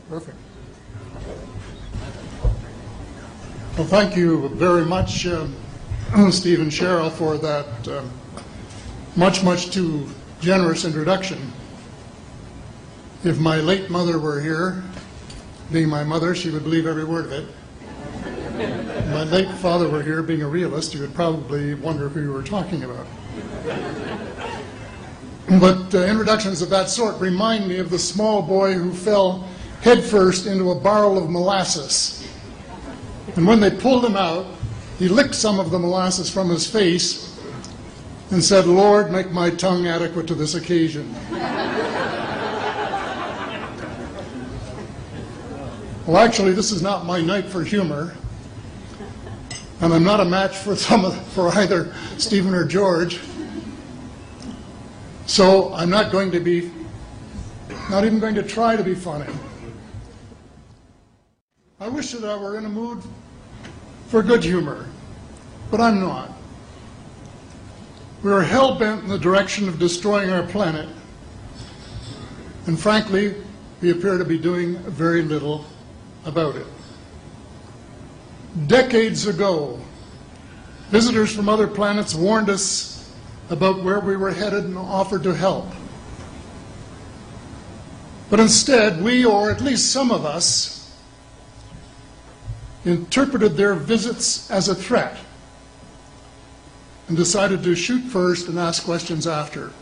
Perfect. Well, thank you very much, Steve and Cheryl, for that much too generous introduction. If my late mother were here, being my mother, she would believe every word of it. If my late father were here, being a realist, he would probably wonder who you were talking about. But introductions of that sort remind me of the small boy who fell headfirst into a barrel of molasses. And when they pulled him out, he licked some of the molasses from his face and said, "Lord, make my tongue adequate to this occasion." Well, actually, this is not my night for humor, and I'm not a match for either Stephen or George. So I'm not even going to try to be funny. I wish that I were in a mood for good humor, but I'm not. We are hell-bent in the direction of destroying our planet, and frankly, we appear to be doing very little about it. Decades ago, visitors from other planets warned us about where we were headed and offered to help. But instead, we, or at least some of us, interpreted their visits as a threat and decided to shoot first and ask questions after.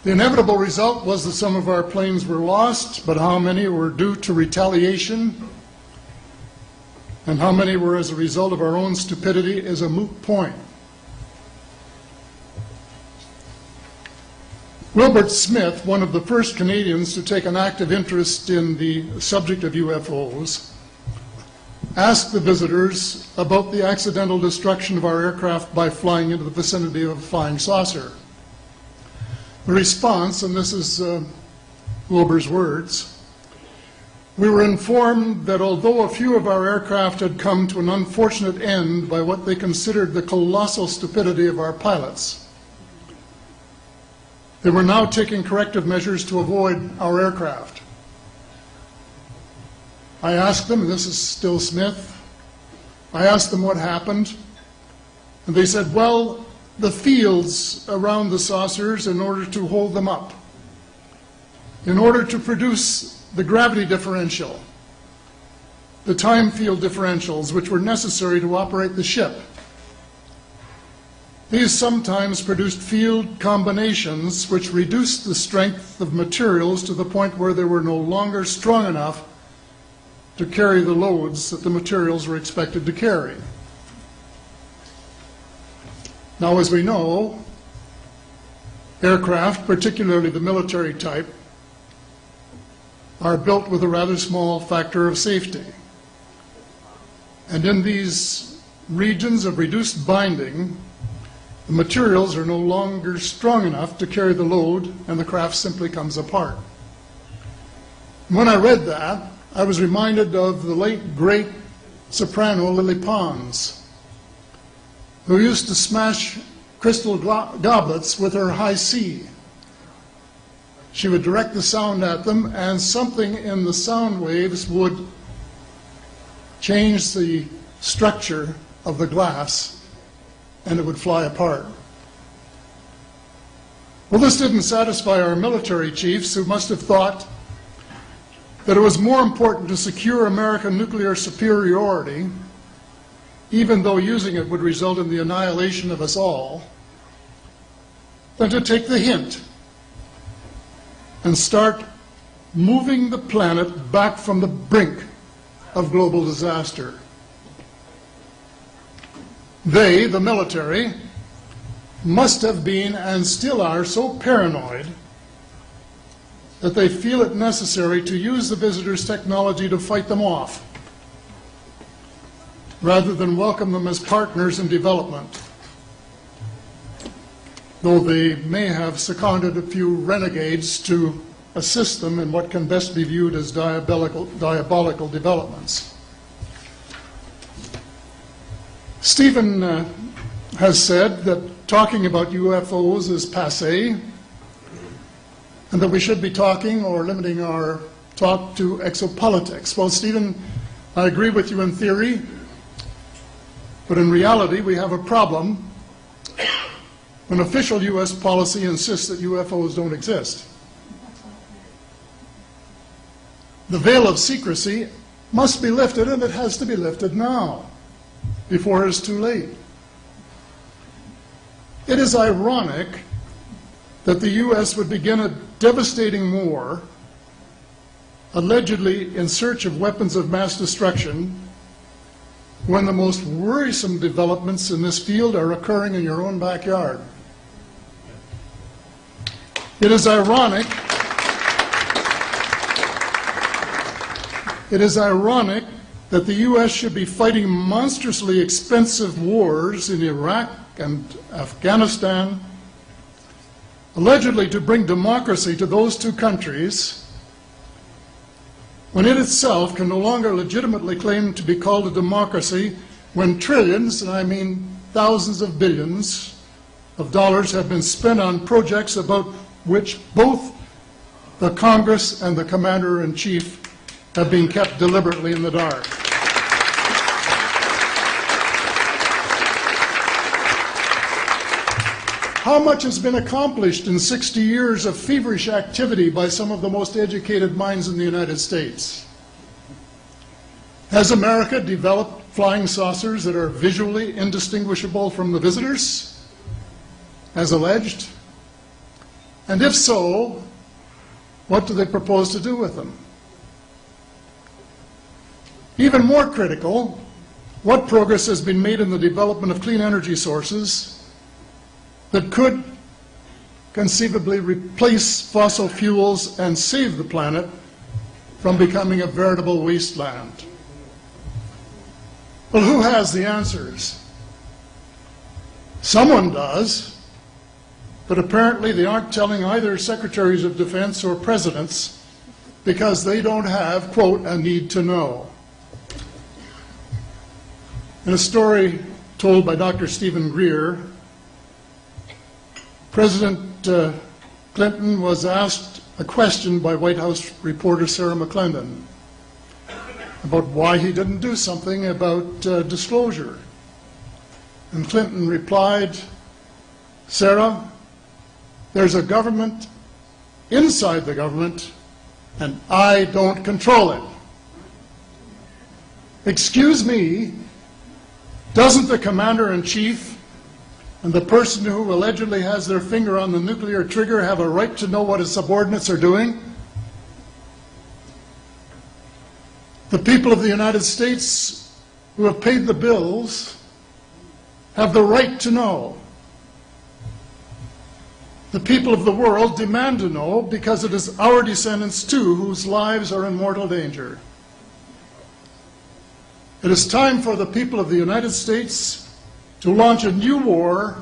The inevitable result was that some of our planes were lost, but how many were due to retaliation and how many were as a result of our own stupidity is a moot point. Wilbert Smith, one of the first Canadians to take an active interest in the subject of UFOs, asked the visitors about the accidental destruction of our aircraft by flying into the vicinity of a flying saucer. The response, and this is Wilbur's words, "We were informed that although a few of our aircraft had come to an unfortunate end by what they considered the colossal stupidity of our pilots, they were now taking corrective measures to avoid our aircraft." I asked them, and this is still Smith, I asked them what happened, and they said, well, the fields around the saucers, in order to hold them up, in order to produce the gravity differential, the time field differentials which were necessary to operate the ship, these sometimes produced field combinations which reduced the strength of materials to the point where they were no longer strong enough to carry the loads that the materials were expected to carry. Now, as we know, aircraft, particularly the military type, are built with a rather small factor of safety. And in these regions of reduced binding, the materials are no longer strong enough to carry the load, and the craft simply comes apart. When I read that, I was reminded of the late, great soprano Lily Pons, who used to smash crystal goblets with her high C. She would direct the sound at them, and something in the sound waves would change the structure of the glass, and it would fly apart. Well, this didn't satisfy our military chiefs, who must have thought that it was more important to secure American nuclear superiority, even though using it would result in the annihilation of us all, than to take the hint and start moving the planet back from the brink of global disaster. They, the military, must have been and still are so paranoid that they feel it necessary to use the visitors' technology to fight them off, rather than welcome them as partners in development, though they may have seconded a few renegades to assist them in what can best be viewed as diabolical developments. Stephen has said that talking about UFOs is passé, and that we should be talking or limiting our talk to exopolitics. Well, Stephen, I agree with you in theory, but in reality we have a problem when official U.S. policy insists that UFOs don't exist. The veil of secrecy must be lifted, and it has to be lifted now, before it's too late. It is ironic that the U.S. would begin a devastating war, allegedly in search of weapons of mass destruction, when the most worrisome developments in this field are occurring in your own backyard. It is ironic that the U.S. should be fighting monstrously expensive wars in Iraq and Afghanistan, allegedly to bring democracy to those two countries, when it itself can no longer legitimately claim to be called a democracy, when trillions, and I mean thousands of billions of dollars have been spent on projects about which both the Congress and the Commander-in-Chief have been kept deliberately in the dark. How much has been accomplished in 60 years of feverish activity by some of the most educated minds in the United States? Has America developed flying saucers that are visually indistinguishable from the visitors, as alleged? And if so, what do they propose to do with them? Even more critical, what progress has been made in the development of clean energy sources that could conceivably replace fossil fuels and save the planet from becoming a veritable wasteland? Well, who has the answers? Someone does, but apparently they aren't telling either secretaries of defense or presidents because they don't have, quote, a need to know. In a story told by Dr. Stephen Greer, President Clinton was asked a question by White House reporter Sarah McClendon about why he didn't do something about disclosure. And Clinton replied, "Sarah, there's a government inside the government, and I don't control it." Excuse me, doesn't the Commander-in-Chief and the person who allegedly has their finger on the nuclear trigger have a right to know what his subordinates are doing? The people of the United States who have paid the bills have the right to know. The people of the world demand to know because it is our descendants too whose lives are in mortal danger. It is time for the people of the United States to launch a new war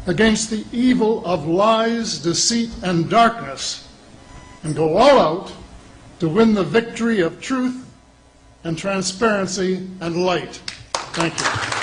against the evil of lies, deceit, and darkness, and go all out to win the victory of truth and transparency and light. Thank you.